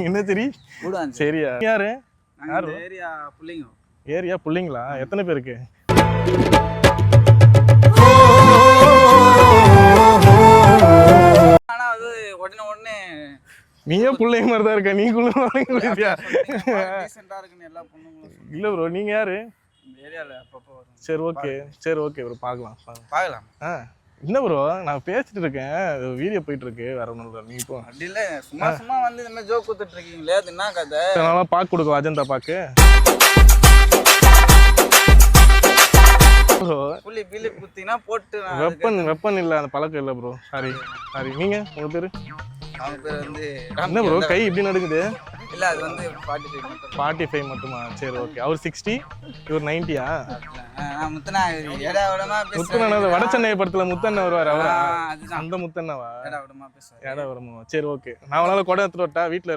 என்ன சரி சரியா யாரு ஏரியா புள்ளிங்களா எத்தனை பேருக்கு நீயே பிள்ளைங்க மாதிரி தான் இருக்க நீ குளிப்பியா இல்ல ப்ரோ நீங்க யாரு சரி ஓகே ப்ரோ பார்க்கலாம் என்ன ப்ரோ நான் பேசிட்டு இருக்கேன் வீடியோ போயிட்டு இருக்கு வேற ஒன்றும் இல்லை நீ இப்போ அப்படி இல்லை சும்மா வந்து இந்த ஜோக் கொடுத்துட்டு இருக்கீங்களே அது என்ன கதை அதனால பாக்கு கொடுக்கும் அஜந்தா பாக்கு புள்ளி பில்லி குத்தினா போட்டு வெப்பன் இல்லை அந்த பழக்கம் இல்லை ப்ரோ சாரி நீங்க உங்க பேரு அவங்க பேர் வந்து என்ன ப்ரோ கை இப்படி நடக்குது இல்ல அது வந்து 45 மட்டுமா சரி ஓகே அவர் 60 இவர் 90யா முத்தனா வட சென்னை படத்துல முத்தண்ணா வருவாரு அவரா அந்த முத்தண்ணாவா பேசுவாரு சரி ஓகே நான் அவனால கொடை எடுத்துட்டு வரட்டா வீட்டுல